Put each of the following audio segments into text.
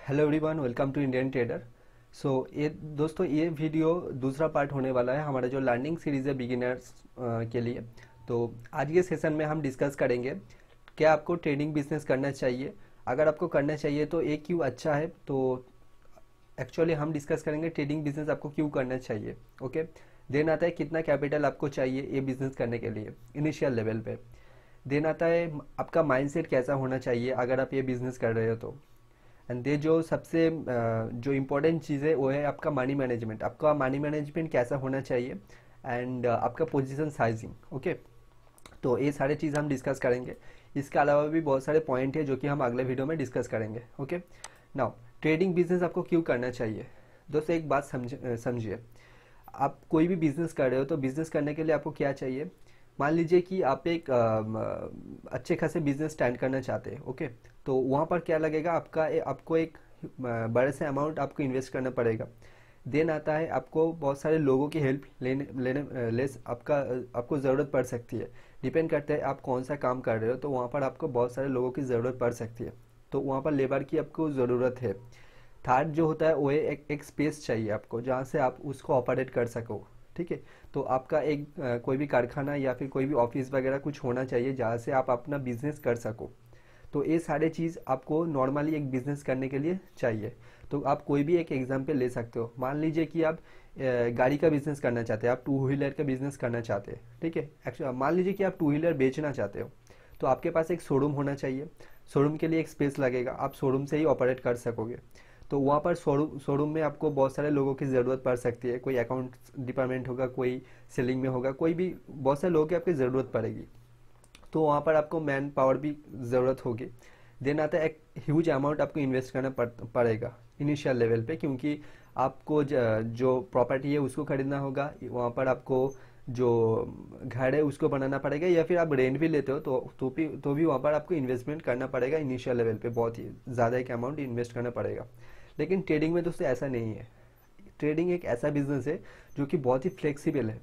Hello everyone, welcome to Indian trader. ये दोस्तों, ये वीडियो दूसरा पार्ट होने वाला है हमारा जो लर्निंग सीरीज है बिगिनर्स के लिए। तो आज के सेशन में हम डिस्कस करेंगे क्या आपको ट्रेडिंग बिजनेस करना चाहिए। अगर आपको करना चाहिए तो ये क्यों अच्छा है। तो एक्चुअली हम डिस्कस करेंगे ट्रेडिंग बिजनेस आपको क्यों करना चाहिए। ओके, देन आता है कितना कैपिटल आपको चाहिए ये बिजनेस करने के लिए इनिशियल लेवल पे। देन आता है आपका माइंडसेट कैसा होना चाहिए अगर आप ये बिजनेस कर रहे हो तो। एंड दे जो सबसे जो इम्पोर्टेंट चीज़ है वो है आपका मनी मैनेजमेंट। आपका मनी मैनेजमेंट कैसा होना चाहिए एंड आपका पोजीशन साइजिंग। ओके, तो ये सारे चीज़ हम डिस्कस करेंगे। इसके अलावा भी बहुत सारे पॉइंट है जो कि हम अगले वीडियो में डिस्कस करेंगे। ओके, नाउ ट्रेडिंग बिजनेस आपको क्यों करना चाहिए। दोस्तों एक बात समझिए, आप कोई भी बिजनेस कर रहे हो तो बिजनेस करने के लिए आपको क्या चाहिए। मान लीजिए कि आप एक अच्छे खासे बिजनेस स्टैंड करना चाहते हैं। ओके, तो वहाँ पर क्या लगेगा, आपको एक बड़े से अमाउंट आपको इन्वेस्ट करना पड़ेगा। देन आता है आपको बहुत सारे लोगों की हेल्प लेने लेने ले आपको ज़रूरत पड़ सकती है। डिपेंड करता है आप कौन सा काम कर रहे हो, तो वहाँ पर आपको बहुत सारे लोगों की ज़रूरत पड़ सकती है। तो वहाँ पर लेबर की आपको ज़रूरत है। थर्ड जो होता है वो है एक स्पेस चाहिए आपको जहाँ से आप उसको ऑपरेट कर सको। ठीक है, तो आपका एक कोई भी कारखाना या फिर कोई भी ऑफिस वगैरह कुछ होना चाहिए जहाँ से आप अपना बिजनेस कर सको। तो ये सारे चीज़ आपको नॉर्मली एक बिजनेस करने के लिए चाहिए। तो आप कोई भी एक एग्जांपल ले सकते हो। मान लीजिए कि आप गाड़ी का बिजनेस करना चाहते हैं, आप टू व्हीलर का बिजनेस करना चाहते हैं। ठीक है, एक्चुअली मान लीजिए कि आप टू व्हीलर बेचना चाहते हो, तो आपके पास एक शोरूम होना चाहिए। शोरूम के लिए एक स्पेस लगेगा, आप शोरूम से ही ऑपरेट कर सकोगे। तो वहाँ पर शोरूम में आपको बहुत सारे लोगों की ज़रूरत पड़ सकती है। कोई अकाउंट डिपार्टमेंट होगा, कोई सेलिंग में होगा, कोई भी बहुत सारे लोगों की आपकी ज़रूरत पड़ेगी। तो वहाँ पर आपको मैन पावर भी ज़रूरत होगी। देन आता है एक ह्यूज अमाउंट आपको इन्वेस्ट करना पड़ेगा इनिशियल लेवल पे, क्योंकि आपको जो प्रॉपर्टी है उसको खरीदना होगा। वहाँ पर आपको जो घर है उसको बनाना पड़ेगा, या फिर आप रेंट भी लेते हो तो भी वहाँ पर आपको इन्वेस्टमेंट करना पड़ेगा इनिशियल लेवल पे। बहुत ही ज़्यादा एक अमाउंट इन्वेस्ट करना पड़ेगा। लेकिन ट्रेडिंग में दोस्तों ऐसा नहीं है। ट्रेडिंग एक ऐसा बिजनेस है जो कि बहुत ही फ्लेक्सिबल है।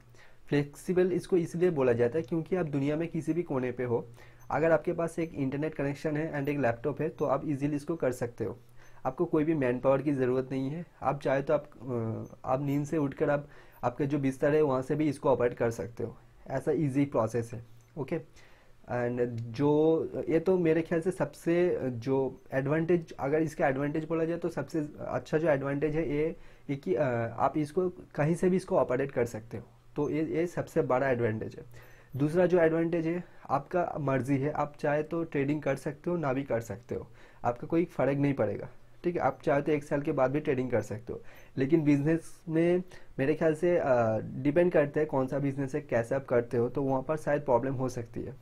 फ्लेक्सिबल इसको इसलिए बोला जाता है क्योंकि आप दुनिया में किसी भी कोने पे हो, अगर आपके पास एक इंटरनेट कनेक्शन है एंड एक लैपटॉप है तो आप इजीली इसको कर सकते हो। आपको कोई भी मैन पावर की ज़रूरत नहीं है। आप चाहे तो आप नींद से उठकर आप आपका जो बिस्तर है वहाँ से भी इसको ऑपरेट कर सकते हो। ऐसा इजी प्रोसेस है। ओके, एंड जो ये तो मेरे ख्याल से सबसे जो एडवांटेज, अगर इसका एडवांटेज बोला जाए तो सबसे अच्छा जो एडवांटेज है ये कि आप इसको कहीं से भी इसको ऑपरेट कर सकते हो। तो ये सबसे बड़ा एडवांटेज है। दूसरा जो एडवांटेज है, आपका मर्जी है, आप चाहे तो ट्रेडिंग कर सकते हो ना भी कर सकते हो, आपका कोई फ़र्क नहीं पड़ेगा। ठीक है, आप चाहे तो 1 साल के बाद भी ट्रेडिंग कर सकते हो। लेकिन बिजनेस में मेरे ख्याल से डिपेंड करता है कौन सा बिजनेस है, कैसे आप करते हो, तो वहाँ पर शायद प्रॉब्लम हो सकती है।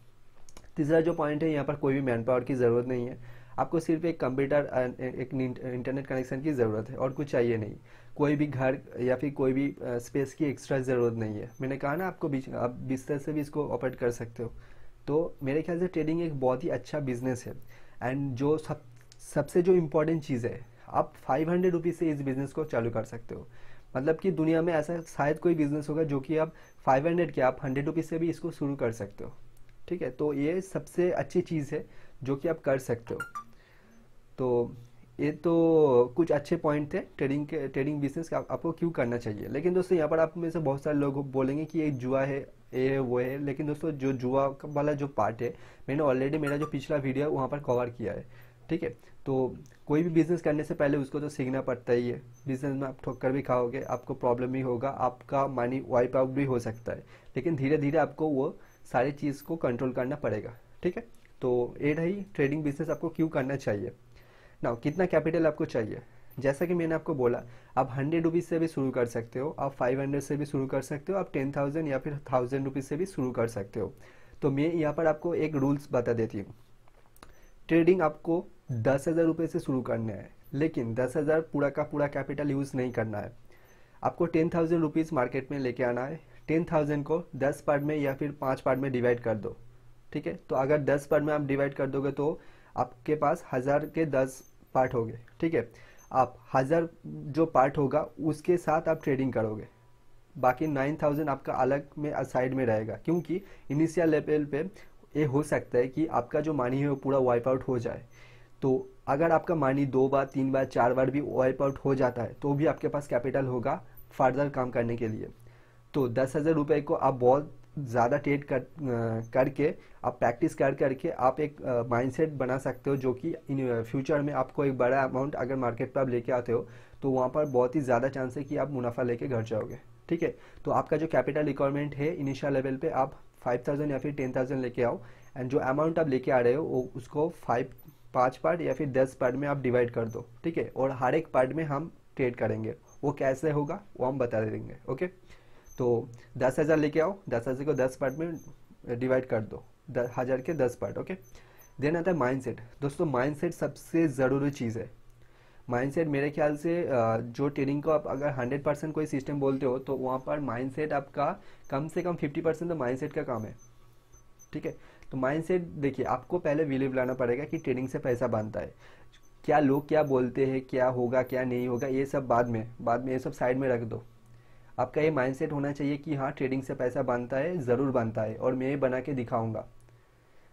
तीसरा जो पॉइंट है, यहाँ पर कोई भी मैन पावर की ज़रूरत नहीं है। आपको सिर्फ एक कंप्यूटर एक इंटरनेट कनेक्शन की ज़रूरत है और कुछ चाहिए नहीं। कोई भी घर या फिर कोई भी स्पेस की एक्स्ट्रा ज़रूरत नहीं है। मैंने कहा ना आपको, आप बिस्तर से भी इसको ऑपरेट कर सकते हो। तो मेरे ख्याल से ट्रेडिंग एक बहुत ही अच्छा बिजनेस है। एंड जो सबसे जो इम्पोर्टेंट चीज़ है, आप 500 रुपीज़ से इस बिज़नेस को चालू कर सकते हो। मतलब कि दुनिया में ऐसा शायद कोई बिज़नेस होगा जो कि आप 500 के, आप 100 रुपीज़ से भी इसको शुरू कर सकते हो। ठीक है, तो ये सबसे अच्छी चीज़ है जो कि आप कर सकते हो। तो ये तो कुछ अच्छे पॉइंट थे ट्रेडिंग बिजनेस का आपको क्यों करना चाहिए। लेकिन दोस्तों यहाँ पर आप में से बहुत सारे लोग बोलेंगे कि ये जुआ है, ये है, वो है। लेकिन दोस्तों जो जुआ वाला जो पार्ट है, मैंने ऑलरेडी मेरा जो पिछला वीडियो है वहाँ पर कवर किया है। ठीक है, तो कोई भी बिजनेस करने से पहले उसको तो सीखना पड़ता ही है। बिजनेस में आप ठोकर भी खाओगे, आपको प्रॉब्लम भी होगा, आपका मनी वाइप आउट भी हो सकता है। लेकिन धीरे धीरे आपको वो सारी चीज़ को कंट्रोल करना पड़ेगा। ठीक है, तो ये रही ट्रेडिंग बिजनेस आपको क्यों करना चाहिए। ना कितना कैपिटल आपको चाहिए, जैसा कि मैंने आपको बोला, आप 100 रुपीज़ से भी शुरू कर सकते हो, आप 500 से भी शुरू कर सकते हो, आप 10,000 या फिर 1,000 रुपीज़ से भी शुरू कर सकते हो। तो मैं यहाँ पर आपको एक रूल्स बता देती हूँ। ट्रेडिंग आपको 10,000 रुपये से शुरू करना है, लेकिन 10,000 पूरा का पूरा कैपिटल यूज़ नहीं करना है। आपको 10,000 रुपीज़ मार्केट में लेके आना है। 10,000 को 10 पार्ट में या फिर 5 पार्ट में डिवाइड कर दो। ठीक है, तो अगर 10 पार्ट में आप डिवाइड कर दोगे तो आपके पास 1,000 के 10 पार्ट हो गए। ठीक है, आप 1,000 जो पार्ट होगा उसके साथ आप ट्रेडिंग करोगे। बाकी 9,000 आपका अलग में साइड में रहेगा, क्योंकि इनिशियल लेवल पे ये हो सकता है कि आपका जो मनी है वो पूरा वाइप आउट हो जाए। तो अगर आपका मानी 2 बार 3 बार 4 बार भी वाइप आउट हो जाता है तो भी आपके पास कैपिटल होगा फर्दर काम करने के लिए। तो 10,000 रुपये को आप बहुत ज़्यादा ट्रेड करके आप प्रैक्टिस करके आप एक माइंडसेट बना सकते हो, जो कि इन फ्यूचर में आपको एक बड़ा अमाउंट अगर मार्केट पर आप लेके आते हो तो वहाँ पर बहुत ही ज़्यादा चांस है कि आप मुनाफा लेके घर जाओगे। ठीक है, तो आपका जो कैपिटल रिक्वायरमेंट है इनिशियल लेवल पे आप 5,000 या फिर 10,000 लेके आओ, एंड जो अमाउंट आप लेके आ रहे हो उसको 5 पार्ट या फिर 10 पार्ट में आप डिवाइड कर दो। ठीक है, और हर एक पार्ट में हम ट्रेड करेंगे, वो कैसे होगा वो हम बता देंगे। ओके, तो 10,000 लेके आओ, 10,000 को 10 पार्ट में डिवाइड कर दो, 10,000 के 10 पार्ट। ओके, देन आता है माइंडसेट। दोस्तों माइंडसेट सबसे ज़रूरी चीज़ है। माइंडसेट मेरे ख्याल से जो ट्रेडिंग को आप अगर 100% कोई सिस्टम बोलते हो तो वहाँ पर माइंडसेट आपका कम से कम 50% तो माइंडसेट का काम है। ठीक है, तो माइंडसेट देखिए, आपको पहले बिलीव लाना पड़ेगा कि ट्रेडिंग से पैसा बनता है। क्या लोग क्या बोलते हैं, क्या होगा क्या नहीं होगा, ये सब बाद में ये सब साइड में रख दो। आपका ये माइंडसेट होना चाहिए कि हाँ ट्रेडिंग से पैसा बनता है, ज़रूर बनता है, और मैं ये बना के दिखाऊंगा।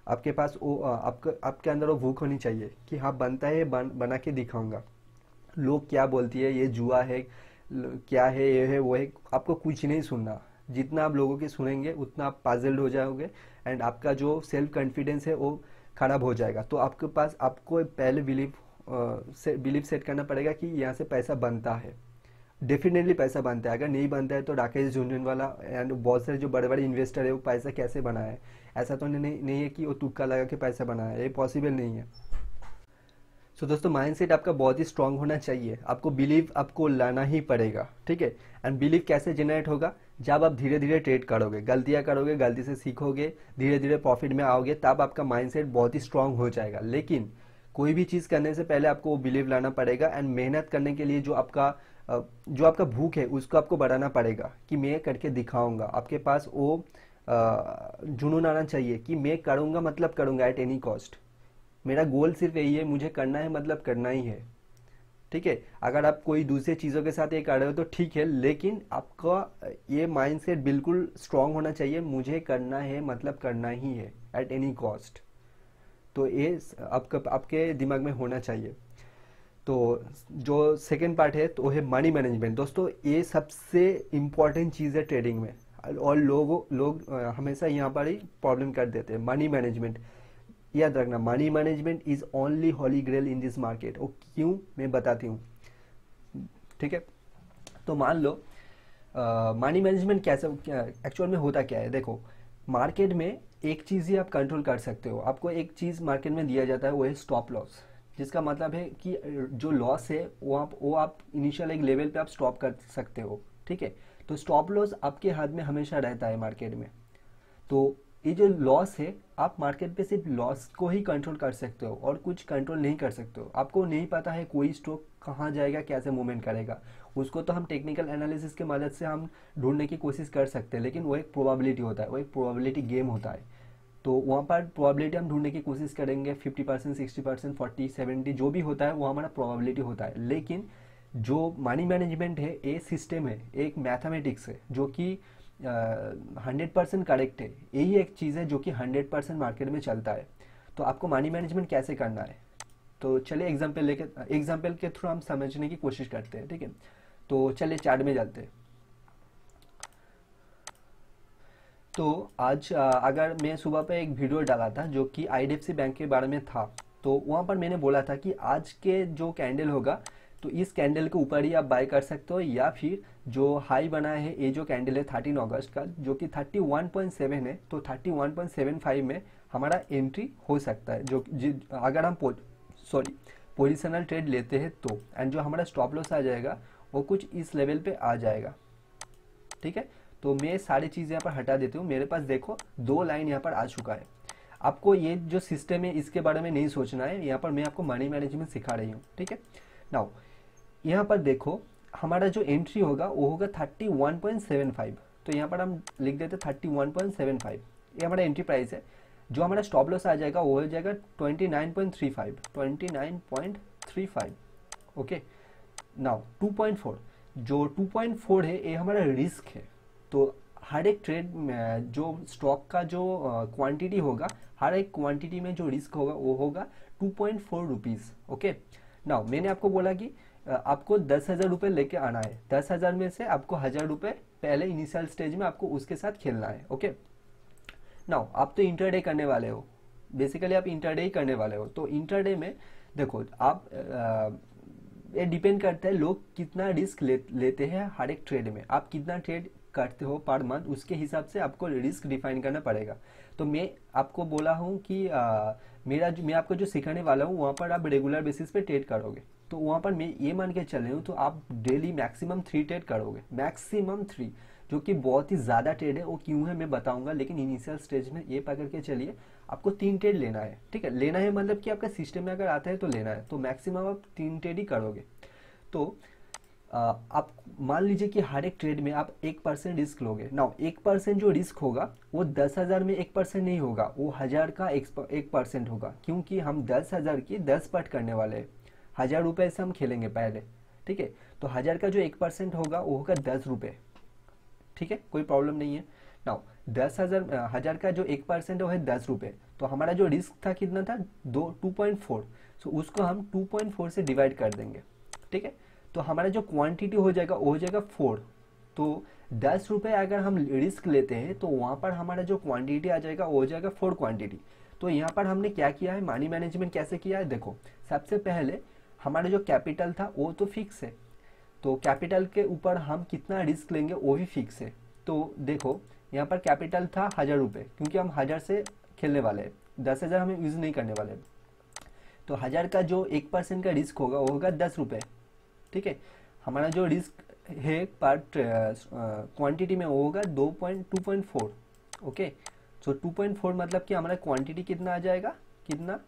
आपके पास वो आपके अंदर वो भूख होनी चाहिए कि हाँ बनता है, बना के दिखाऊंगा। लोग क्या बोलती है, ये जुआ है, क्या है, ये है वो है, आपको कुछ नहीं सुनना। जितना आप लोगों के सुनेंगे उतना आप पजल्ड हो जाओगे, एंड आपका जो सेल्फ कॉन्फिडेंस है वो खराब हो जाएगा। तो आपके पास आपको पहले बिलीव सेट करना पड़ेगा कि यहाँ से पैसा बनता है, डेफिनेटली पैसा बनता है। अगर नहीं बनता है तो राकेश झुनझुनवाला एंड बहुत सारे जो बड़े बड़े इन्वेस्टर है वो पैसा कैसे बनाए, ऐसा तो नहीं है कि वो तुक्का लगा के पैसा बनाया, ये पॉसिबल नहीं है। सो दोस्तों माइंडसेट आपका बहुत ही स्ट्रांग होना चाहिए, आपको बिलीव आपको लाना ही पड़ेगा। ठीक है, एंड बिलीव कैसे जनरेट होगा, जब आप धीरे धीरे ट्रेड करोगे, गलतियां करोगे, गलती से सीखोगे, धीरे धीरे प्रॉफिट में आओगे, तब आपका माइंडसेट बहुत ही स्ट्रांग हो जाएगा। लेकिन कोई भी चीज़ करने से पहले आपको वो बिलीव लाना पड़ेगा, एंड मेहनत करने के लिए जो आपका भूख है उसको आपको बढ़ाना पड़ेगा कि मैं करके दिखाऊंगा। आपके पास वो जुनून आना चाहिए कि मैं करूंगा, मतलब करूंगा एट एनी कॉस्ट। मेरा गोल सिर्फ यही है, मुझे करना है, मतलब करना ही है। ठीक है, अगर आप कोई दूसरी चीज़ों के साथ ये कर रहे हो तो ठीक है, लेकिन आपका ये माइंडसेट बिल्कुल स्ट्रांग होना चाहिए, मुझे करना है, मतलब करना ही है एट एनी कॉस्ट। तो ये आपके दिमाग में होना चाहिए। तो जो सेकेंड पार्ट है तो वो है मनी मैनेजमेंट। दोस्तों ये सबसे इम्पॉर्टेंट चीज़ है ट्रेडिंग में, और लोग हमेशा यहाँ पर ही प्रॉब्लम कर देते हैं। मनी मैनेजमेंट याद रखना, money management is only holy grail in this market. वो क्यों, मैं बताती हूँ। ठीक है, तो मान लो मनी मैनेजमेंट कैसे एक्चुअल में होता क्या है। देखो, मार्केट में एक चीज़ ही आप कंट्रोल कर सकते हो। आपको एक चीज़ मार्केट में दिया जाता है, वो है स्टॉप लॉस, जिसका मतलब है कि जो लॉस है वो आप इनिशियल एक लेवल पे आप स्टॉप कर सकते हो। ठीक है, तो स्टॉप लॉस आपके हाथ में हमेशा रहता है मार्केट में। तो ये जो लॉस है, आप मार्केट पे सिर्फ लॉस को ही कंट्रोल कर सकते हो और कुछ कंट्रोल नहीं कर सकते हो। आपको नहीं पता है कोई स्टॉक कहाँ जाएगा, कैसे मूवमेंट करेगा, उसको तो हम टेक्निकल एनालिसिस के मदद से हम ढूंढने की कोशिश कर सकते हैं, लेकिन वो एक प्रोबेबिलिटी होता है, वो एक प्रोबेबिलिटी गेम होता है। तो वहाँ पर प्रोबेबिलिटी हम ढूंढने की कोशिश करेंगे, 50%, 60%, 40, 70 जो भी होता है वो हमारा प्रोबेबिलिटी होता है। लेकिन जो मनी मैनेजमेंट है, ये सिस्टम है, एक मैथमेटिक्स है जो कि 100% करेक्ट है। यही एक चीज़ है जो कि 100% मार्केट में चलता है। तो आपको मनी मैनेजमेंट कैसे करना है, तो चलिए एग्जाम्पल के थ्रू हम समझने की कोशिश करते हैं। ठीक है, तो चलिए चार्ट में चलते हैं। तो आज अगर मैं सुबह पे एक वीडियो डाला था जो कि IDFC बैंक के बारे में था, तो वहाँ पर मैंने बोला था कि आज के जो कैंडल होगा तो इस कैंडल के ऊपर ही आप बाय कर सकते हो, या फिर जो हाई बना है, ये जो कैंडल है 13 अगस्त का जो कि 31.7 है, तो 31.75 में हमारा एंट्री हो सकता है। अगर हम पोजिशनल ट्रेड लेते हैं तो, एंड जो हमारा स्टॉप लॉस आ जाएगा वो कुछ इस लेवल पे आ जाएगा। ठीक है, तो मैं सारी चीज़ यहाँ पर हटा देती हूँ। मेरे पास देखो 2 लाइन यहाँ पर आ चुका है। आपको ये जो सिस्टम है इसके बारे में नहीं सोचना है, यहाँ पर मैं आपको मनी मैनेजमेंट सिखा रही हूँ। ठीक है, नाउ यहाँ पर देखो हमारा जो एंट्री होगा वो होगा 31.75। तो यहाँ पर हम लिख देते 31.75, ये हमारा एंट्री प्राइस है। जो हमारा स्टॉप लॉस आ जाएगा वो हो जाएगा 29.35। ओके, नाउ 2.4, जो 2.4 है ये हमारा रिस्क है। तो हर एक ट्रेड में जो स्टॉक का जो क्वांटिटी होगा, हर एक क्वांटिटी में जो रिस्क होगा वो होगा 2.4 रुपीज़। ओके, नाउ मैंने आपको बोला कि आपको 10,000 रुपये लेके आना है। 10,000 में से आपको 1,000 रुपये पहले इनिशियल स्टेज में आपको उसके साथ खेलना है। ओके, नाउ आप तो इंटरडे करने वाले हो, बेसिकली आप इंटरडे ही करने वाले हो। तो इंटरडे में देखो आप ये डिपेंड करता है लोग कितना रिस्क लेते हैं हर एक ट्रेड में। आप कितना ट्रेड करते हो पर मंथ, उसके हिसाब से आपको रिस्क डिफाइन करना पड़ेगा। तो मैं आपको बोला हूँ कि मैं आपको जो सिखाने वाला हूँ वहाँ पर आप रेगुलर बेसिस पे ट्रेड करोगे। तो वहाँ पर मैं ये मान के चल रही हूँ तो आप डेली मैक्सिमम 3 ट्रेड करोगे, मैक्सिमम 3, जो कि बहुत ही ज़्यादा ट्रेड है। वो क्यों है मैं बताऊंगा, लेकिन इनिशियल स्टेज में ये पकड़ के चलिए आपको 3 ट्रेड लेना है। ठीक है, लेना है मतलब कि आपका सिस्टम में अगर आता है तो लेना है, तो मैक्सिमम आप 3 ट्रेड ही करोगे। तो आप मान लीजिए कि हर एक ट्रेड में आप 1% रिस्क लोगे। नाउ 1% जो रिस्क होगा वो 10,000 में 1% नहीं होगा, वो 1,000 का 1% होगा, क्योंकि हम 10,000 की 10 पट करने वाले हैं। 1,000 रुपये से हम खेलेंगे पहले। ठीक है, तो 1,000 का जो 1% होगा वो होगा 10 रुपये। ठीक है, कोई प्रॉब्लम नहीं है। नाउ 10,000 का जो 1% है वो है 10 रुपये। तो हमारा जो रिस्क था कितना था, 2.4। सो उसको हम 2.4 से डिवाइड कर देंगे। ठीक है, तो हमारा जो क्वांटिटी हो जाएगा वो हो जाएगा 4। तो 10 रुपये अगर हम रिस्क लेते हैं तो वहाँ पर हमारा जो क्वांटिटी आ जाएगा वो हो जाएगा 4 क्वांटिटी। तो यहाँ पर हमने क्या किया है, मनी मैनेजमेंट कैसे किया है, देखो सबसे पहले हमारा जो कैपिटल था वो तो फिक्स है, तो कैपिटल के ऊपर हम कितना रिस्क लेंगे वो भी फिक्स है। तो देखो यहाँ पर कैपिटल था 1,000 रुपये, क्योंकि हम 1,000 से खेलने वाले हैं, 10,000 हमें यूज़ नहीं करने वाले। तो 1,000 का जो 1% का रिस्क होगा वो होगा 10 रुपये। ठीक है, हमारा जो रिस्क है पर क्वांटिटी में वो होगा 2.4। ओके, सो 2.4 मतलब कि हमारा क्वांटिटी कितना आ जाएगा, कितना,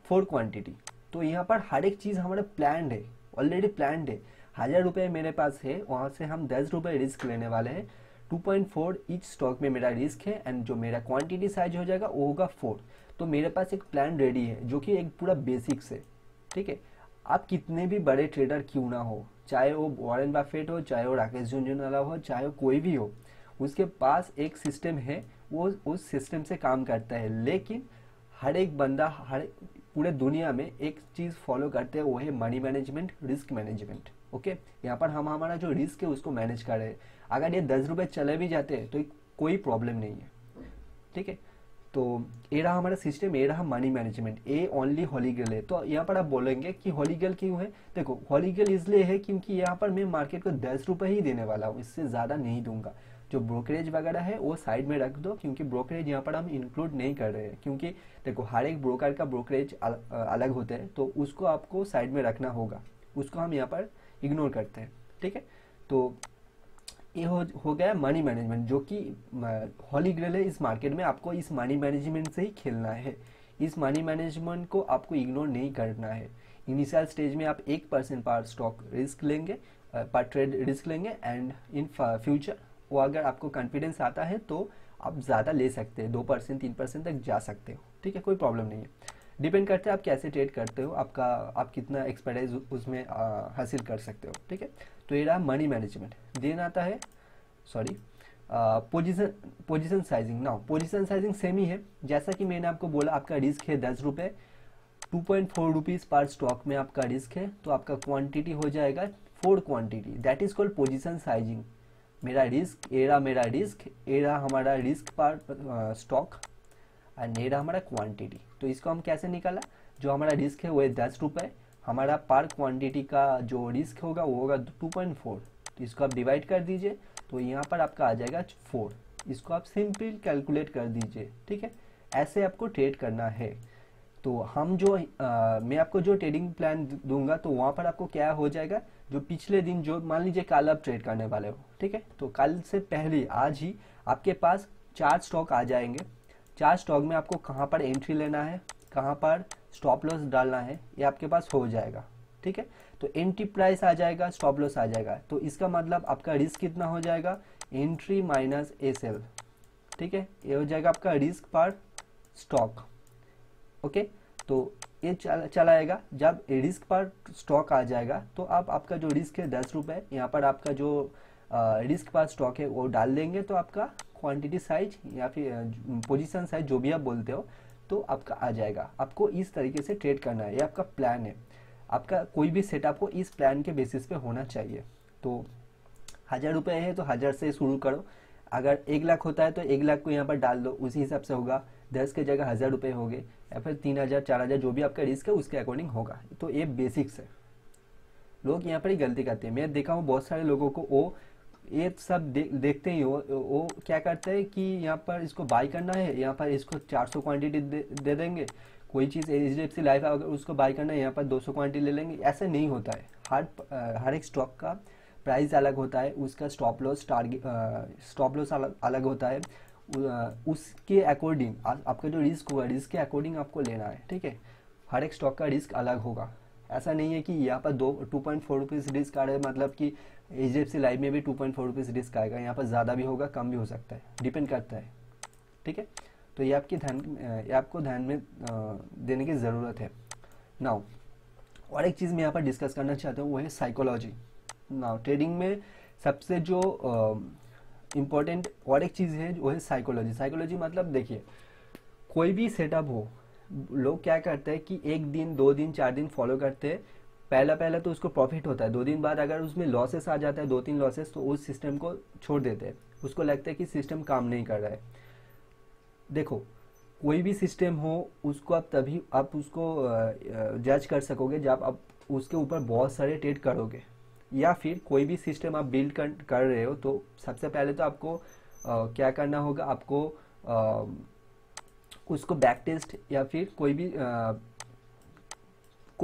4 क्वांटिटी। तो यहाँ पर हर एक चीज़ हमारा प्लान्ड है, ऑलरेडी प्लान्ड है। 1,000 रुपये मेरे पास है, वहाँ से हम 10 रुपये रिस्क लेने वाले हैं। 2.4 ईच स्टॉक में मेरा रिस्क है, एंड जो मेरा क्वांटिटी साइज हो जाएगा वो होगा 4। तो मेरे पास एक प्लान रेडी है जो कि एक पूरा बेसिक्स है। ठीक है, आप कितने भी बड़े ट्रेडर क्यों ना हो, चाहे वो वॉरेन बफेट हो, चाहे वो राकेश झुंझुनवाला हो, चाहे वो कोई भी हो, उसके पास एक सिस्टम है, वो उस सिस्टम से काम करता है। लेकिन हर एक बंदा हर पूरे दुनिया में एक चीज़ फॉलो करते हैं, वो है money management, risk management. Okay, यहाँ पर हम हमारा जो रिस्क है उसको मैनेज कर रहे हैं। अगर ये 10 रुपये चले भी जाते हैं तो कोई प्रॉब्लम नहीं है। ठीक है, तो ये रहा हमारा सिस्टम, ये रहा मनी मैनेजमेंट, ये ओनली होली ग्रेल है। तो यहाँ पर आप बोलेंगे कि होली ग्रेल क्यों है, देखो होली ग्रेल इसलिए है क्योंकि यहाँ पर मैं मार्केट को 10 रुपये ही देने वाला हूँ, इससे ज़्यादा नहीं दूंगा। जो ब्रोकरेज वगैरह है वो साइड में रख दो, क्योंकि ब्रोकरेज यहाँ पर हम इंक्लूड नहीं कर रहे हैं, क्योंकि देखो हर एक ब्रोकर का ब्रोकरेज अलग होते हैं, तो उसको आपको साइड में रखना होगा, उसको हम यहाँ पर इग्नोर करते हैं। ठीक है, तो ये हो गया मनी मैनेजमेंट, जो कि होली ग्रेल है इस मार्केट में। आपको इस मनी मैनेजमेंट से ही खेलना है, इस मनी मैनेजमेंट को आपको इग्नोर नहीं करना है। इनिशियल स्टेज में आप 1% पर स्टॉक रिस्क लेंगे, पर ट्रेड रिस्क लेंगे, एंड इन फ्यूचर वो अगर आपको कॉन्फिडेंस आता है तो आप ज़्यादा ले सकते हैं, 2% 3% तक जा सकते हो। ठीक है, कोई प्रॉब्लम नहीं है, डिपेंड करता है आप कैसे ट्रेड करते हो, आप कितना एक्सपर्टाइज उसमें हासिल कर सकते हो। ठीक है, तो ये रहा मनी मैनेजमेंट। देन आता है position sizing. Now position sizing same ही है, जैसा कि मैंने आपको बोला आपका रिस्क है 10 रुपये, 2.4 रुपीज़ पर स्टॉक में आपका रिस्क है, तो आपका क्वांटिटी हो जाएगा 4 quantity, that is called position sizing. मेरा रिस्क, एरा मेरा रिस्क, एरा हमारा रिस्क पर स्टॉक, एंड एरा हमारा क्वांटिटी। तो इसको हम कैसे निकाला, जो हमारा रिस्क है वो है 10 रुपये, हमारा पर क्वांटिटी का जो रिस्क होगा वो होगा 2.4, तो इसको आप डिवाइड कर दीजिए, तो यहाँ पर आपका आ जाएगा 4। इसको आप सिंपल कैलकुलेट कर दीजिए। ठीक है, ऐसे आपको ट्रेड करना है। तो हम मैं आपको जो ट्रेडिंग प्लान दूंगा तो वहाँ पर आपको क्या हो जाएगा, जो पिछले दिन, जो मान लीजिए कल आप ट्रेड करने वाले हो, ठीक है, तो कल से पहले आज ही आपके पास 4 स्टॉक आ जाएंगे। 4 स्टॉक में आपको कहाँ पर एंट्री लेना है, कहाँ पर स्टॉप लॉस डालना है, ये आपके पास हो जाएगा। ठीक है, तो एंट्री प्राइस आ जाएगा, स्टॉप लॉस आ जाएगा, तो इसका मतलब आपका रिस्क कितना हो जाएगा, एंट्री माइनस एसएल। ठीक है, ये हो जाएगा आपका रिस्क पर स्टॉक। ओके, तो ये चला आएगा। जब रिस्क पर स्टॉक आ जाएगा तो आपका जो रिस्क है 10 रुपये, यहाँ पर आपका जो रिस्क पास स्टॉक है वो डाल देंगे तो आपका क्वांटिटी साइज या फिर पोजीशन साइज जो भी आप बोलते हो तो आपका आ जाएगा। आपको इस तरीके से ट्रेड करना है, ये आपका प्लान है। आपका कोई भी सेटअप को इस प्लान के बेसिस पे होना चाहिए। तो 1000 रुपये है तो 1000 से शुरू करो। अगर 1 लाख होता है तो 1 लाख को यहाँ पर डाल दो, उसी हिसाब से होगा। 10 के जगह 1000 रुपये हो गए या फिर 3000 4000 जो भी आपका रिस्क है उसके अकॉर्डिंग होगा। तो ये बेसिक्स है। लोग यहाँ पर ही गलती करते हैं। मैं देखा हूँ बहुत सारे लोगों को वो ये सब देखते ही वो क्या करते हैं कि यहाँ पर इसको बाई करना है, यहाँ पर इसको 400 क्वांटिटी दे देंगे। कोई चीज़ HDFC लाइफ अगर उसको बाई करना है यहाँ पर 200 क्वांटिटी ले लेंगे। ऐसा नहीं होता है। हर एक स्टॉक का प्राइस अलग होता है, उसका स्टॉप लॉस अलग होता है। उसके अकॉर्डिंग आपका जो रिस्क होगा रिस्क के अकॉर्डिंग आपको लेना है, ठीक है। हर एक स्टॉक का रिस्क अलग होगा। ऐसा नहीं है कि यहाँ पर 2.4 रुपीज़ रिस्क आ रहा है मतलब कि HDFC लाइफ में भी 2.4 रुपीज़ रिस्क आएगा। यहाँ पर ज़्यादा भी होगा कम भी हो सकता है, डिपेंड करता है, ठीक है। तो ये आपको ध्यान में देने की ज़रूरत है। नाउ और एक चीज़ मैं यहाँ पर डिस्कस करना चाहता हूँ वो है साइकोलॉजी। नाउ ट्रेडिंग में सबसे जो इम्पोर्टेंट और एक चीज़ है वो है साइकोलॉजी। साइकोलॉजी मतलब देखिए कोई भी सेटअप हो, लोग क्या करते हैं कि 1 दिन 2 दिन 4 दिन फॉलो करते हैं। पहला तो उसको प्रॉफिट होता है, 2 दिन बाद अगर उसमें लॉसेस आ जाता है 2-3 लॉसेस तो उस सिस्टम को छोड़ देते हैं। उसको लगता है कि सिस्टम काम नहीं कर रहा है। देखो कोई भी सिस्टम हो उसको आप उसको जज कर सकोगे जब आप उसके ऊपर बहुत सारे ट्रेड करोगे। या फिर कोई भी सिस्टम आप बिल्ड कर रहे हो तो सबसे पहले तो आपको क्या करना होगा, आपको उसको बैक टेस्ट या फिर कोई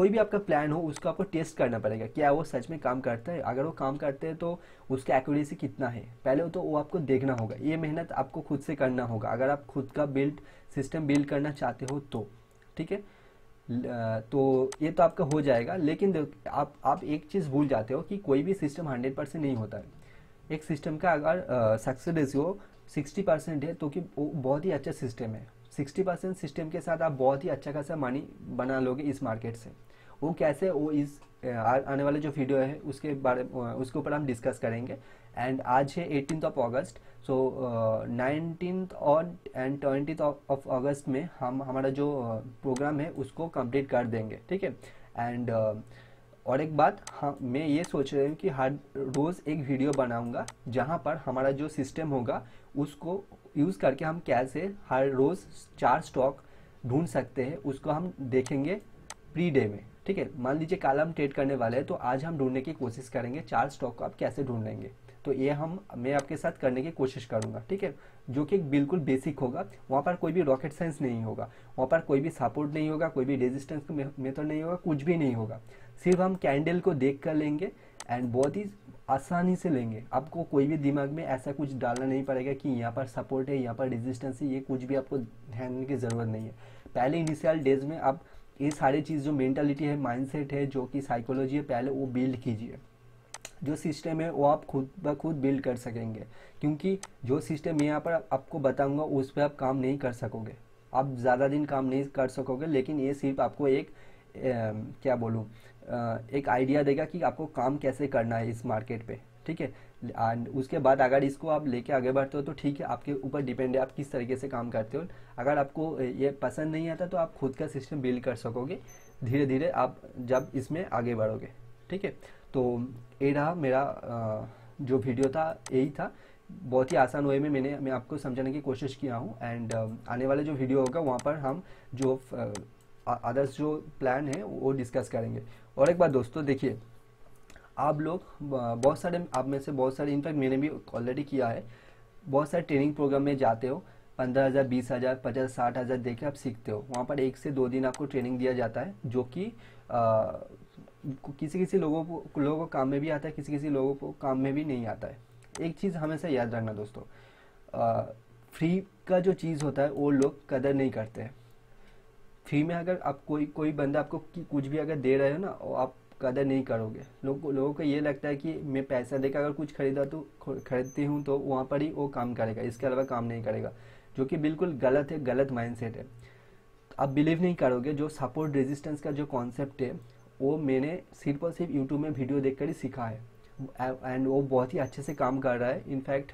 भी आपका प्लान हो उसको आपको टेस्ट करना पड़ेगा, क्या वो सच में काम करता है। अगर वो काम करते हैं तो उसका एक्यूरेसी कितना है पहले तो वो आपको देखना होगा। ये मेहनत आपको खुद से करना होगा अगर आप खुद का सिस्टम बिल्ड करना चाहते हो तो, ठीक है। तो ये तो आपका हो जाएगा। लेकिन आप एक चीज़ भूल जाते हो कि कोई भी सिस्टम 100% नहीं होता है। एक सिस्टम का अगर सक्सेस रेशियो 60% है तो कि वो बहुत ही अच्छा सिस्टम है। 60% सिस्टम के साथ आप बहुत ही अच्छा खासा मनी बना लोगे इस मार्केट से। वो कैसे, वो इस आने वाले जो वीडियो है उसके ऊपर हम डिस्कस करेंगे। एंड आज है 18 अगस्त। सो 19 और 20 अगस्त में हमारा जो प्रोग्राम है उसको कंप्लीट कर देंगे, ठीक है। एंड और एक बात, हाँ मैं ये सोच रही हूँ कि हर रोज़ एक वीडियो बनाऊंगा जहाँ पर हमारा जो सिस्टम होगा उसको यूज़ करके हम कैसे हर रोज़ 4 स्टॉक ढूंढ सकते हैं उसको हम देखेंगे प्री डे में, ठीक है। मान लीजिए कल हम ट्रेड करने वाले हैं तो आज हम ढूंढने की कोशिश करेंगे 4 स्टॉक को आप कैसे ढूंढ लेंगे। तो ये मैं आपके साथ करने की कोशिश करूंगा, ठीक है। जो कि बिल्कुल बेसिक होगा, वहाँ पर कोई भी रॉकेट साइंस नहीं होगा, वहाँ पर कोई भी सपोर्ट नहीं होगा, कोई भी रेजिस्टेंस मेथड नहीं होगा, कुछ भी नहीं होगा। सिर्फ हम कैंडल को देख कर लेंगे एंड बहुत ही आसानी से लेंगे। आपको कोई भी दिमाग में ऐसा कुछ डालना नहीं पड़ेगा कि यहाँ पर सपोर्ट है यहाँ पर रेजिस्टेंस है, ये कुछ भी आपको ध्यान देने की ज़रूरत नहीं है। पहले इनिशियल डेज में आप ये सारी चीज़ जो मेंटालिटी है, माइंडसेट है, जो कि साइकोलॉजी है, पहले वो बिल्ड कीजिए। जो सिस्टम है वो आप खुद ब खुद बिल्ड कर सकेंगे, क्योंकि जो सिस्टम मैं यहाँ पर आपको बताऊंगा उस पर आप काम नहीं कर सकोगे, आप ज़्यादा दिन काम नहीं कर सकोगे। लेकिन ये सिर्फ आपको एक क्या बोलूँ, एक आइडिया देगा कि आपको काम कैसे करना है इस मार्केट पे, ठीक है। एंड उसके बाद अगर इसको आप लेके आगे बढ़ते हो तो ठीक है, आपके ऊपर डिपेंड है आप किस तरीके से काम करते हो। अगर आपको ये पसंद नहीं आता तो आप खुद का सिस्टम बिल्ड कर सकोगे धीरे धीरे आप जब इसमें आगे बढ़ोगे, ठीक है। तो ये रहा मेरा जो वीडियो था, यही था। बहुत ही आसान वे में मैं आपको समझाने की कोशिश किया हूँ। एंड आने वाले जो वीडियो होगा वहाँ पर हम जो अदर्स जो प्लान है वो डिस्कस करेंगे। और एक बात दोस्तों, देखिए आप लोग बहुत सारे, आप में से बहुत सारे, इनफैक्ट मैंने भी ऑलरेडी किया है, बहुत सारे ट्रेनिंग प्रोग्राम में जाते हो, 15,000 20,000 50,000 60,000 देके आप सीखते हो। वहाँ पर 1 से 2 दिन आपको ट्रेनिंग दिया जाता है, जो कि किसी लोगों को काम में भी आता है, किसी लोगों को काम में भी नहीं आता है। एक चीज़ हमेशा याद रखना दोस्तों, फ्री का जो चीज़ होता है वो लोग कदर नहीं करते हैं। फ्री में अगर आप कोई बंदा आपको कुछ भी अगर दे रहे हो ना, आप कदर नहीं करोगे। लोगों को ये लगता है कि मैं पैसा देकर अगर कुछ खरीदती हूँ तो वहाँ पर ही वो काम करेगा, इसके अलावा काम नहीं करेगा, जो कि बिल्कुल गलत है, गलत माइंडसेट है। आप बिलीव नहीं करोगे, जो सपोर्ट रेजिस्टेंस का जो कॉन्सेप्ट है वो मैंने सिर्फ और सिर्फ यूट्यूब में वीडियो देखकर ही सीखा है। एंड वो बहुत ही अच्छे से काम कर रहा है। इनफैक्ट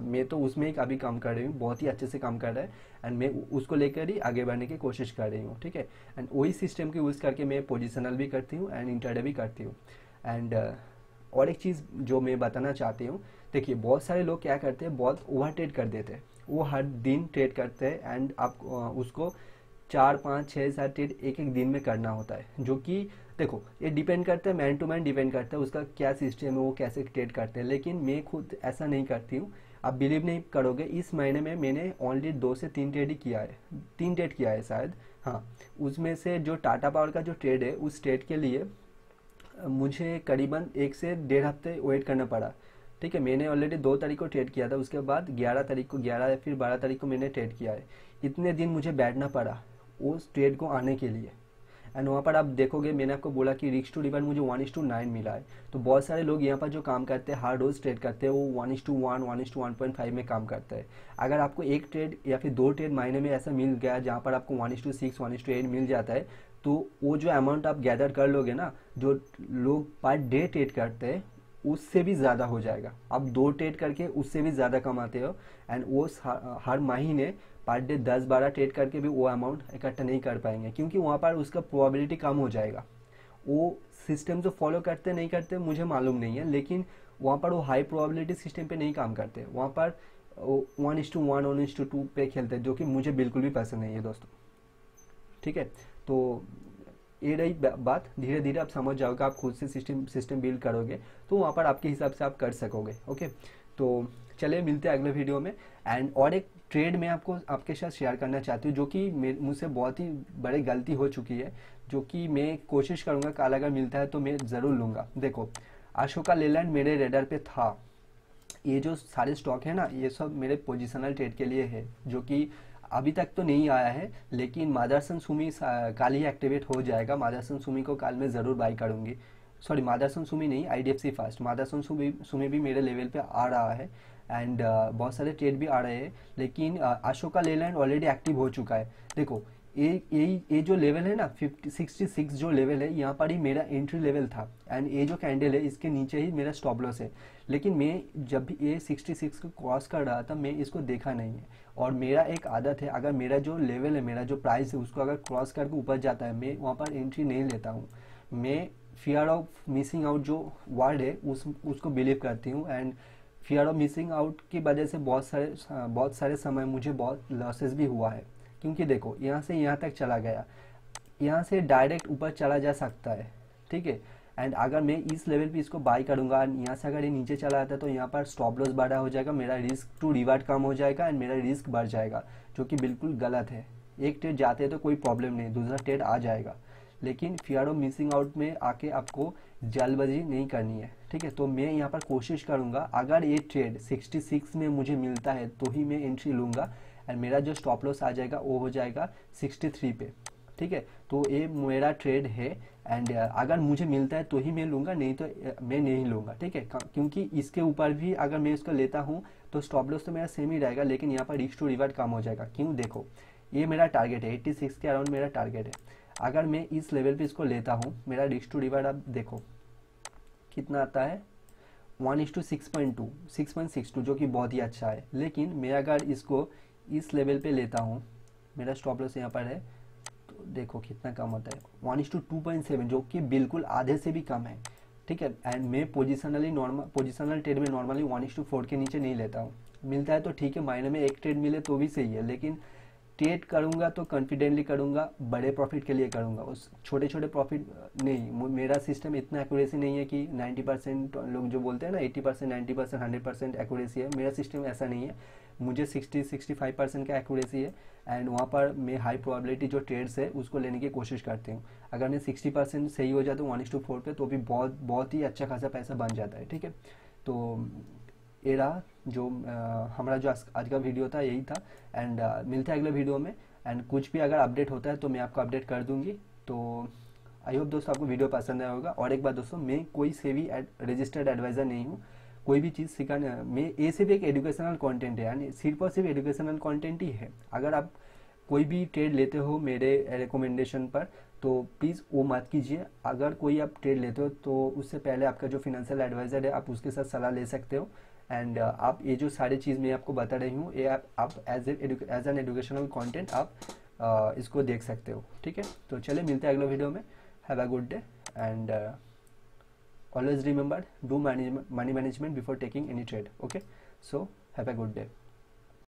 मैं तो उसमें ही काफ़ी काम कर रही हूँ, बहुत ही अच्छे से काम कर रहा है एंड मैं उसको लेकर ही आगे बढ़ने की कोशिश कर रही हूँ, ठीक है। एंड वही सिस्टम को यूज़ करके मैं पोजिशनल भी करती हूँ एंड इंटरडे भी करती हूँ। एंड और एक चीज़ जो मैं बताना चाहती हूँ, देखिए बहुत सारे लोग क्या करते हैं, बहुत ओवर ट्रेड कर देते हैं। वो हर दिन ट्रेड करते हैं एंड आप उसको 4 5 6 7 ट्रेड एक एक दिन में करना होता है, जो कि देखो ये डिपेंड करता है, मैन टू मैन डिपेंड करता है उसका क्या सिस्टम है, वो कैसे ट्रेड करते हैं। लेकिन मैं खुद ऐसा नहीं करती हूँ। आप बिलीव नहीं करोगे, इस महीने में मैंने ओनली 2 से 3 ट्रेड ही किया है, 3 ट्रेड किया है शायद, हाँ। उसमें से जो टाटा पावर का जो ट्रेड है, उस ट्रेड के लिए मुझे करीबन 1 से 1.5 हफ्ते वेट करना पड़ा, ठीक है। मैंने ऑलरेडी 2 तारीख को ट्रेड किया था, उसके बाद 11 तारीख को, 11 या फिर 12 तारीख को मैंने ट्रेड किया है। इतने दिन मुझे बैठना पड़ा उस ट्रेड को आने के लिए। एंड वहाँ पर आप देखोगे, मैंने आपको बोला कि रिस्क टू रिटर्न मुझे 1:9 मिला है। तो बहुत सारे लोग यहाँ पर जो काम करते हैं, हर रोज़ ट्रेड करते हैं, वो 1:1 1:1.5 में काम करते हैं। अगर आपको एक ट्रेड या फिर 2 ट्रेड महीने में ऐसा मिल गया जहाँ पर आपको 1:6 1:8 मिल जाता है, तो वो जो अमाउंट आप गैदर कर लोगे ना, जो लोग पर डे ट्रेड करते हैं उससे भी ज़्यादा हो जाएगा। आप 2 ट्रेड करके उससे भी ज़्यादा कमाते हो। एंड वो हर महीने पर डे 10 12 ट्रेड करके भी वो अमाउंट इकट्ठा नहीं कर पाएंगे, क्योंकि वहाँ पर उसका प्रोबेबिलिटी कम हो जाएगा। वो सिस्टम जो फॉलो करते नहीं करते मुझे मालूम नहीं है, लेकिन वहाँ पर वो हाई प्रोबेबिलिटी सिस्टम पे नहीं काम करते। वहाँ पर 1:1 1:2 पे खेलते हैं, जो कि मुझे बिल्कुल भी पसंद नहीं है दोस्तों, ठीक है। तो ये रही बात, धीरे धीरे आप समझ जाओगे, आप खुद से सिस्टम बिल्ड करोगे तो वहाँ पर आपके हिसाब से आप कर सकोगे, ओके। तो चलिए मिलते हैं अगले वीडियो में। एंड और एक ट्रेड मैं आपको आपके साथ शेयर करना चाहती हूँ, जो कि मुझसे बहुत ही बड़ी गलती हो चुकी है, जो कि मैं कोशिश करूँगा कल अगर मिलता है तो मैं ज़रूर लूँगा। देखो, अशोका लेलैंड मेरे रेडर पे था। ये जो सारे स्टॉक है ना, ये सब मेरे पोजिशनल ट्रेड के लिए है, जो कि अभी तक तो नहीं आया है, लेकिन मादरसन सुमी कल ही एक्टिवेट हो जाएगा। मादरसन सुमी को कल मैं ज़रूर बाई करूँगी। सॉरी, मादरसन सुमी नहीं, IDFC फर्स्ट। मादरसन सुमी भी मेरे लेवल पे आ रहा है एंड बहुत सारे ट्रेड भी आ रहे हैं, लेकिन अशोका लेलैंड ऑलरेडी एक्टिव हो चुका है। देखो, ये जो लेवल है ना 66 जो लेवल है, यहाँ पर ही मेरा एंट्री लेवल था एंड ये जो कैंडल है इसके नीचे ही मेरा स्टॉप लॉस है। लेकिन मैं जब भी ये 66 को क्रॉस कर रहा था, मैं इसको देखा नहीं है। और मेरा एक आदत है, अगर मेरा जो लेवल है, मेरा जो प्राइस है, उसको अगर क्रॉस करके ऊपर जाता है, मैं वहाँ पर एंट्री नहीं लेता हूँ। मैं फियर ऑफ मिसिंग आउट जो वर्ड है उसको बिलीव करती हूँ। And fear of missing out की वजह से बहुत सारे समय मुझे बहुत लॉसेस भी हुआ है, क्योंकि देखो यहाँ से यहाँ तक चला गया, यहाँ से डायरेक्ट ऊपर चला जा सकता है, ठीक है। एंड अगर मैं इस लेवल पे इसको बाई करूँगा, यहाँ से अगर ये नीचे चला जाता है तो यहाँ पर स्टॉप लॉस बड़ा हो जाएगा, मेरा रिस्क टू रिवार्ड कम हो जाएगा एंड मेरा रिस्क बढ़ जाएगा, जो कि बिल्कुल गलत है। एक ट्रेड जाते हैं तो कोई प्रॉब्लम नहीं, दूसरा ट्रेड आ जाएगा, लेकिन फियर ऑफ मिसिंग आउट में आके आपको जल्दबाजी नहीं करनी है, ठीक है। तो मैं यहाँ पर कोशिश करूँगा, अगर ये ट्रेड 66 में मुझे मिलता है तो ही मैं एंट्री लूँगा एंड मेरा जो स्टॉप लॉस आ जाएगा वो हो जाएगा 63 पे, ठीक है। तो ये मेरा ट्रेड है एंड अगर मुझे मिलता है तो ही मैं लूँगा, नहीं तो मैं नहीं लूँगा, ठीक है। क्योंकि इसके ऊपर भी अगर मैं इसको लेता हूँ तो स्टॉप लॉस तो मेरा सेम ही रहेगा, लेकिन यहाँ पर रिस्क टू रिवार्ड कम हो जाएगा। क्यों? देखो, ये मेरा टारगेट है, 86 के अराउंड मेरा टारगेट है। अगर मैं इस लेवल पे इसको लेता हूँ, मेरा रिस्क टू रिवार्ड आप देखो कितना आता है, 1:6.2 6.62, जो कि बहुत ही अच्छा है। लेकिन मैं अगर इसको इस लेवल पे लेता हूँ, मेरा स्टॉप लॉस यहाँ पर है, तो देखो कितना कम होता है, 1:2.7, जो कि बिल्कुल आधे से भी कम है, ठीक है। एंड मैं पोजिशनल ट्रेड में नॉर्मली 1:4 के नीचे नहीं लेता हूँ। मिलता है तो ठीक है, महीने में एक ट्रेड मिले तो भी सही है, लेकिन ट्रेड करूँगा तो कॉन्फिडेंटली करूँगा, बड़े प्रॉफिट के लिए करूँगा, उस छोटे छोटे प्रॉफिट नहीं। मेरा सिस्टम इतना एक्यूरेसी नहीं है कि 90% लोग जो बोलते हैं ना 80% 90% 100% एक्यूरेसी है, मेरा सिस्टम ऐसा नहीं है। मुझे 60-65% का एक्यूरेसी है एंड वहाँ पर मैं हाई प्रोबेबिलिटी जो ट्रेड्स है उसको लेने की कोशिश करती हूँ। अगर मैं 60% सही हो जाता हूँ 1:4 पे, तो भी बहुत ही अच्छा खासा पैसा बन जाता है, ठीक है। तो ये रहा जो हमारा जो आज का वीडियो था, यही था। एंड मिलते हैं अगले वीडियो में। एंड कुछ भी अगर अपडेट होता है तो मैं आपको अपडेट कर दूंगी। तो आई होप दोस्तों आपको वीडियो पसंद आया होगा। और एक बात दोस्तों, मैं कोई से भी रजिस्टर्ड एडवाइज़र नहीं हूँ, कोई भी चीज़ सिखाने, मैं ये सिर्फ एक एजुकेशनल कंटेंट है, यानी सिर्फ और सिर्फ एजुकेशनल कंटेंट ही है। अगर आप कोई भी ट्रेड लेते हो मेरे रिकमेंडेशन पर, तो प्लीज़ वो मत कीजिए। अगर कोई आप ट्रेड लेते हो तो उससे पहले आपका जो फिनेंशियल एडवाइज़र है आप उसके साथ सलाह ले सकते हो। एंड आप ये जो सारी चीज़ मैं आपको बता रही हूँ ये आप एज एन एजुकेशनल कंटेंट आप इसको देख सकते हो। ठीक है, तो चलिए मिलते हैं अगले वीडियो में। Have a good day and always remember do money management before taking any trade. Okay, so have a good day.